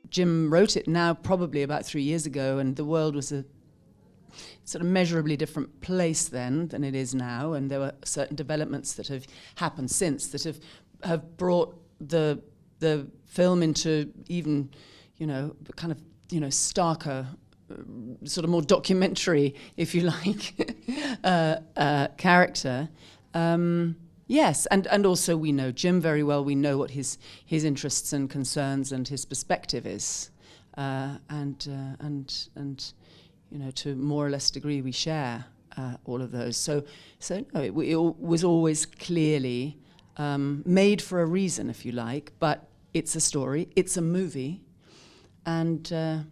Jim wrote it now probably about 3 years ago, and the world was a sort of measurably different place then than it is now, and there were certain developments that have happened since that have brought the film into even, kind of, starker, sort of more documentary, if you like, character. Yes, and also we know Jim very well. We know what his interests and concerns and his perspective is, and to more or less degree we share all of those. So no, it was always clearly made for a reason, if you like. But it's a story, it's a movie, and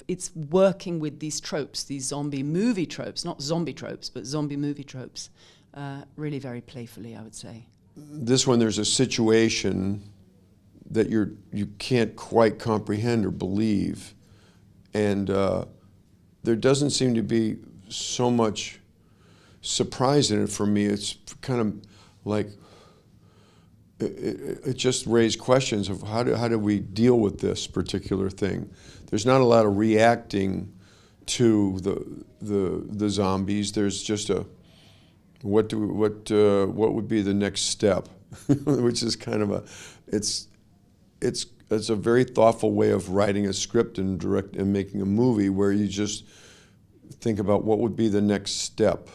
it's working with these tropes, these zombie movie tropes, not zombie tropes, but zombie movie tropes. Really very playfully, I would say. This one, there's a situation that you can't quite comprehend or believe, and there doesn't seem to be so much surprise in it for me. It's kind of like it just raised questions of how do we deal with this particular thing. There's not a lot of reacting to the zombies. There's just a what would be the next step, which is kind of it's a very thoughtful way of writing a script and making a movie, where you just think about what would be the next step,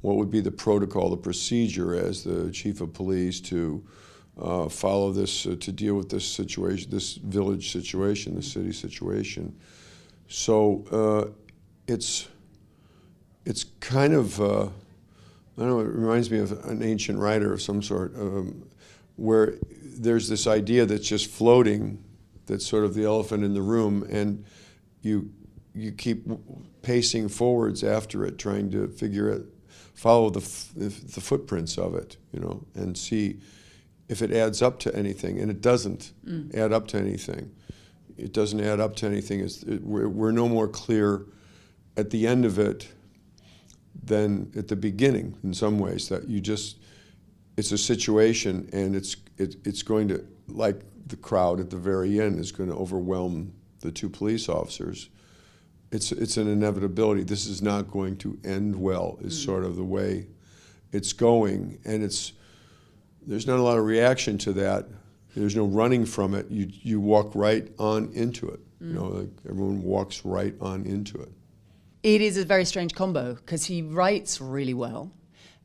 what would be the protocol, the procedure as the chief of police to follow this, to deal with this situation, this village situation, the city situation. So it's kind of I don't know, it reminds me of an ancient writer of some sort, where there's this idea that's just floating, that's sort of the elephant in the room, and you keep pacing forwards after it, trying to follow the footprints of it, and see if it adds up to anything. And it doesn't add up to anything. It doesn't add up to anything. We're no more clear at the end of it than at the beginning, in some ways, that it's a situation, and it's going to, like the crowd at the very end, is going to overwhelm the two police officers. It's an inevitability. This is not going to end well, is sort of the way it's going, and there's not a lot of reaction to that. There's no running from it. You walk right on into it. Like everyone walks right on into it. It is a very strange combo, because he writes really well,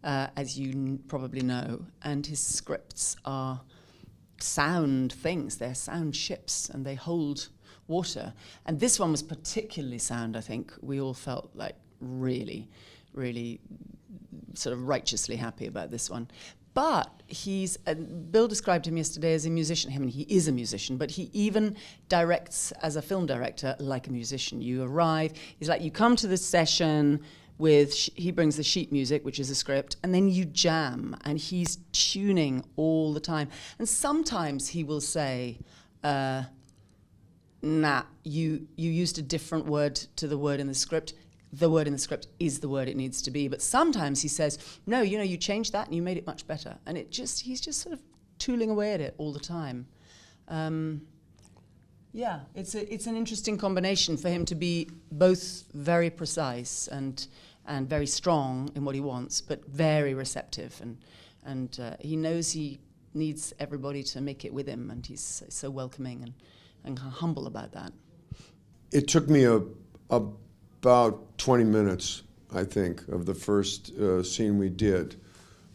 as you probably know, and his scripts are sound things. They're sound ships, and they hold water. And this one was particularly sound, I think. We all felt like really, really sort of righteously happy about this one. But Bill described him yesterday as a musician. I mean, he is a musician, but he even directs as a film director like a musician. You arrive, he's like, you come to the session with, he brings the sheet music, which is a script, and then you jam, and he's tuning all the time. And sometimes he will say, nah, you used a different word to the word in the script. The word in the script is the word it needs to be. But sometimes he says, no, you changed that and you made it much better. And he's just sort of tooling away at it all the time. Yeah, it's an interesting combination for him to be both very precise and very strong in what he wants, but very receptive. And he knows he needs everybody to make it with him, and he's so welcoming and humble about that. It took me about 20 minutes, I think, of the first scene we did.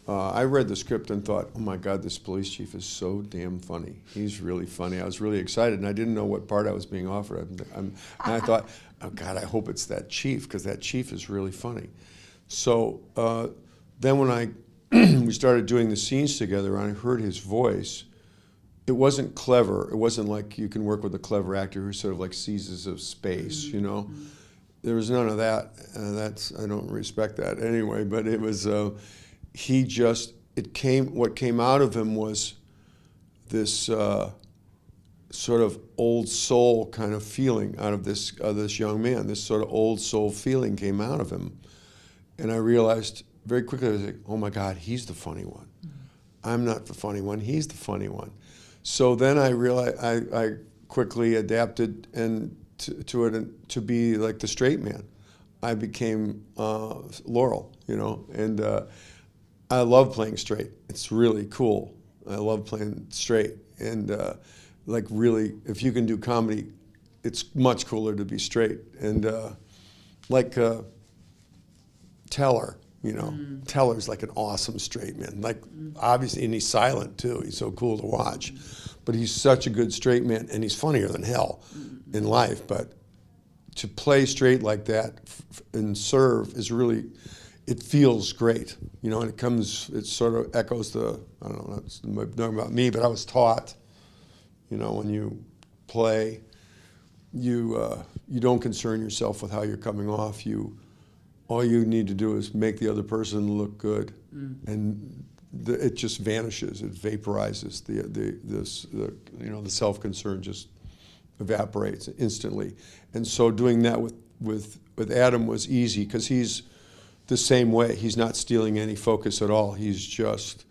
I read the script and thought, oh my God, this police chief is so damn funny. He's really funny. I was really excited, and I didn't know what part I was being offered. And I thought, oh God, I hope it's that chief, because that chief is really funny. So then when we started doing the scenes together, and I heard his voice, it wasn't clever. It wasn't like you can work with a clever actor who sort of like seizes of space, Mm-hmm. There was none of that. I don't respect that anyway, but it was, what came out of him was this sort of old soul kind of feeling out of this young man. This sort of old soul feeling came out of him. And I realized very quickly, I was like, oh my God, he's the funny one. Mm-hmm. I'm not the funny one, he's the funny one. So then I realized, I quickly adapted and to it and to be like the straight man. I became Laurel, you know, and I love playing straight. It's really cool. I love playing straight, and like really, if you can do comedy, it's much cooler to be straight. And like Teller, you know, Teller's like an awesome straight man. Like obviously, and he's silent too. He's so cool to watch, but he's such a good straight man, and he's funnier than hell in life. But to play straight like that and serve is really, it feels great, you know, and it sort of echoes the, I don't know, that's not about me, but I was taught, you know, when you play, you don't concern yourself with how you're coming off. All you need to do is make the other person look good, and it just vanishes. It vaporizes. The self-concern just evaporates instantly. And so doing that with Adam was easy because he's the same way. He's not stealing any focus at all. He's just,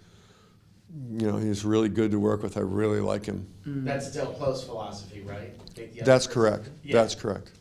you know, he's really good to work with. I really like him. That's still close philosophy, right? That's correct. Yeah. That's correct.